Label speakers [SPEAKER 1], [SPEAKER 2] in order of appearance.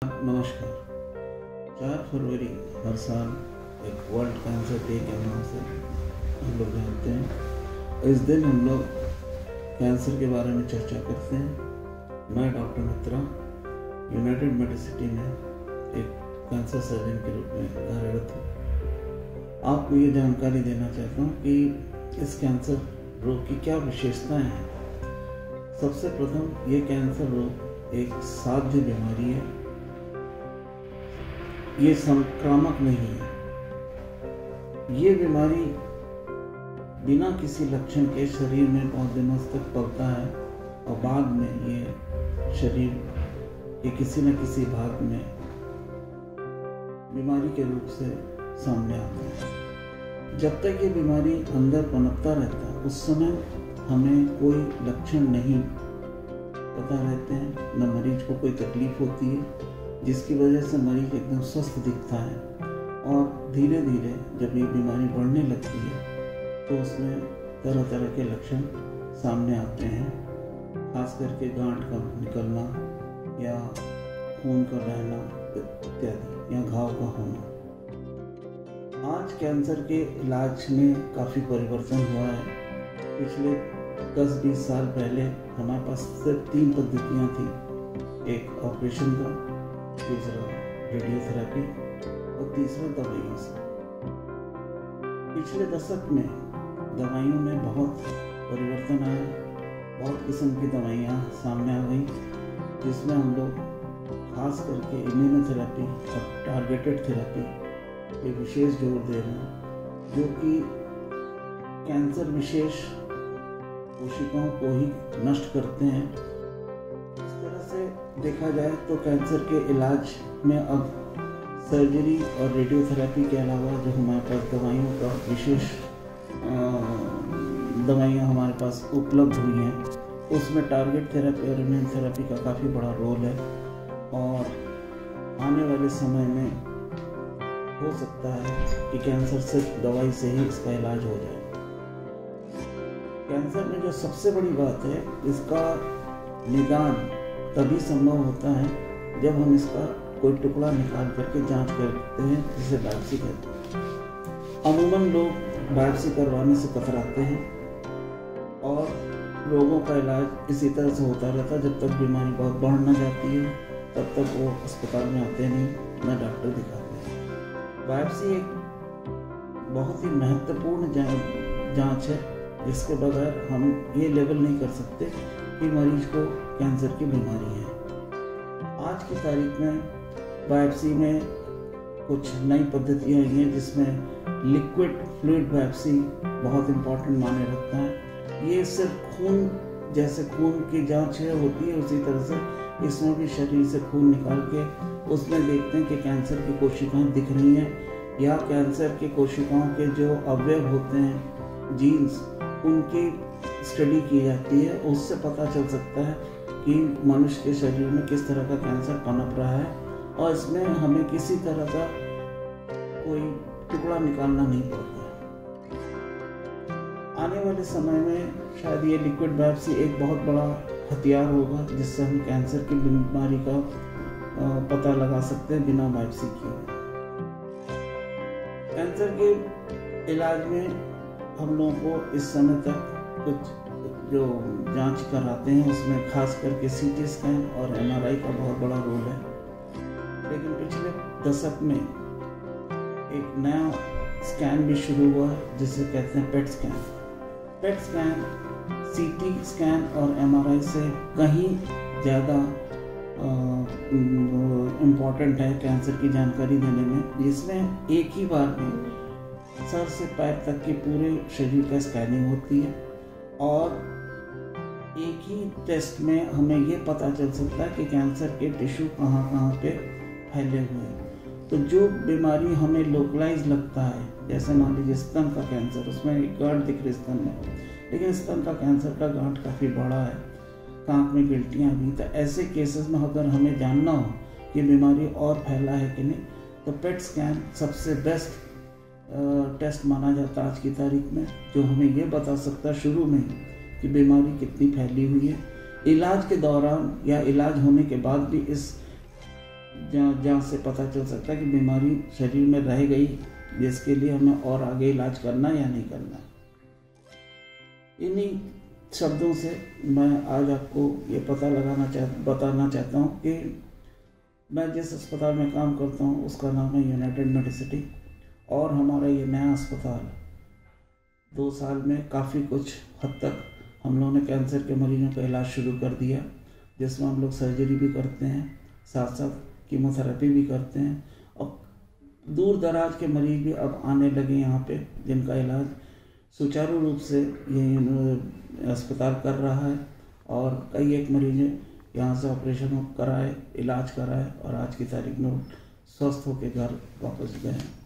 [SPEAKER 1] नमस्कार। 4 फरवरी हर साल एक वर्ल्ड कैंसर डे के नाम से हम लोग जानते हैं। इस दिन हम लोग कैंसर के बारे में चर्चा करते हैं। मैं डॉक्टर मित्रा यूनाइटेड मेडिसिटी में एक कैंसर सर्जन के रूप में कार्यरत हूँ। आपको ये जानकारी देना चाहता हूँ कि इस कैंसर रोग की क्या विशेषताएं हैं। सबसे प्रथम, ये कैंसर रोग एक साध्य बीमारी है। ये संक्रामक नहीं है। ये बीमारी बिना किसी लक्षण के शरीर में बहुत दिनों तक पलता है और बाद में ये शरीर के किसी न किसी भाग में बीमारी के रूप से सामने आता है। जब तक ये बीमारी अंदर पनपता रहता है उस समय हमें कोई लक्षण नहीं पता रहते हैं, न मरीज को कोई तकलीफ होती है, जिसकी वजह से मरीज एकदम स्वस्थ दिखता है। और धीरे धीरे जब ये बीमारी बढ़ने लगती है तो उसमें तरह तरह के लक्षण सामने आते हैं, खास करके गांठ का निकलना या खून का बहना इत्यादि या घाव का होना। आज कैंसर के इलाज में काफ़ी परिवर्तन हुआ है। पिछले 10-20 साल पहले हमारे पास सिर्फ 3 पद्धतियाँ थी। एक ऑपरेशन का, दूसरा रेडियोथेरेपी और तीसरा दवाइयों से। पिछले दशक में दवाइयों में बहुत परिवर्तन आया। बहुत किस्म की दवाइयाँ सामने आ गई, जिसमें हम लोग खास करके इम्यूनोथेरेपी और टारगेटेड थेरेपी पे विशेष जोर दे रहे हैं, जो कि कैंसर विशेष कोशिकाओं को ही नष्ट करते हैं। इस तरह से देखा जाए तो कैंसर के इलाज में अब सर्जरी और रेडियोथेरेपी के अलावा जो हमारे पास दवाइयों का विशेष दवाइयाँ हमारे पास उपलब्ध हुई हैं, उसमें टारगेट थेरेपी और इम्यून थेरेपी का काफ़ी बड़ा रोल है। और आने वाले समय में हो सकता है कि कैंसर सिर्फ दवाई से ही इसका इलाज हो जाए। कैंसर में जो सबसे बड़ी बात है, इसका निदान तभी संभव होता है जब हम इसका कोई टुकड़ा निकाल करके जांच करते हैं, जिसे बायोप्सी कहते हैं। अमूमन लोग बायोप्सी करवाने से कतराते हैं और लोगों का इलाज इसी तरह से होता रहता है। जब तक बीमारी बहुत बढ़ न जाती है तब तक वो अस्पताल में आते नहीं, न डॉक्टर दिखाते हैं। बायोप्सी एक बहुत ही महत्वपूर्ण जांच है, जिसके बगैर हम ये लेवल नहीं कर सकते कि मरीज को कैंसर की बीमारी है। आज की तारीख में बायोप्सी में कुछ नई पद्धतियाँ आई हैं, जिसमें लिक्विड फ्लूइड बायोप्सी बहुत इम्पोर्टेंट माने रखता है। ये सिर्फ खून, जैसे खून की जांच होती है उसी तरह से इसमें भी शरीर से खून निकाल के उसमें देखते हैं कि कैंसर की कोशिकाएं दिख रही हैं या कैंसर की कोशिकाओं के जो अवयव होते हैं, जीन्स, उनकी स्टडी की जाती है। उससे पता चल सकता है कि मनुष्य के शरीर में किस तरह का कैंसर पनप रहा है, और इसमें हमें किसी तरह का कोई टुकड़ा निकालना नहीं पड़ता। आने वाले समय में शायद ये लिक्विड बायोप्सी एक बहुत बड़ा हथियार होगा, जिससे हम कैंसर की बीमारी का पता लगा सकते हैं बिना बायोप्सी किए। कैंसर के इलाज में हम लोगों को इस समय तक कुछ जो जांच कराते हैं उसमें खास करके सीटी स्कैन और एमआरआई का बहुत बड़ा रोल है। लेकिन पिछले दशक में एक नया स्कैन भी शुरू हुआ है, जिसे कहते हैं PET scan. PET scan CT scan और एमआरआई से कहीं ज़्यादा इम्पॉर्टेंट है कैंसर की जानकारी देने में, जिसमें एक ही बार में सर से पैर तक के पूरे शरीर का स्कैनिंग होती है और एक ही टेस्ट में हमें ये पता चल सकता है कि कैंसर के टिश्यू कहाँ कहाँ पे फैले हुए हैं। तो जो बीमारी हमें लोकलाइज लगता है, जैसे मान लीजिए स्तन का कैंसर, उसमें एक गांठ दिख रही स्तन में, लेकिन स्तन का कैंसर का गांठ काफ़ी बड़ा है, कांख में गिल्टियाँ भी। तो ऐसे केसेस में अगर हमें जानना हो कि बीमारी और फैला है कि नहीं, तो पेट स्कैन सबसे बेस्ट टेस्ट माना जाता है आज की तारीख में, जो हमें ये बता सकता है शुरू में कि बीमारी कितनी फैली हुई है। इलाज के दौरान या इलाज होने के बाद भी इस जहाँ से पता चल सकता है कि बीमारी शरीर में रह गई, जिसके लिए हमें और आगे इलाज करना या नहीं करना। इन्हीं शब्दों से मैं आज आपको ये बताना चाहता हूँ कि मैं जिस अस्पताल में काम करता हूँ उसका नाम है यूनाइटेड मेडिसिटी, और हमारा ये नया अस्पताल 2 साल में काफ़ी कुछ हद तक हम लोगों ने कैंसर के मरीजों का इलाज शुरू कर दिया, जिसमें हम लोग सर्जरी भी करते हैं, साथ साथ कीमोथेरेपी भी करते हैं, और दूर दराज के मरीज भी अब आने लगे यहाँ पे, जिनका इलाज सुचारू रूप से ये अस्पताल कर रहा है। और कई एक मरीज यहाँ से ऑपरेशन कराए, इलाज कराए, और आज की तारीख में स्वस्थ होकर घर वापस गए हैं।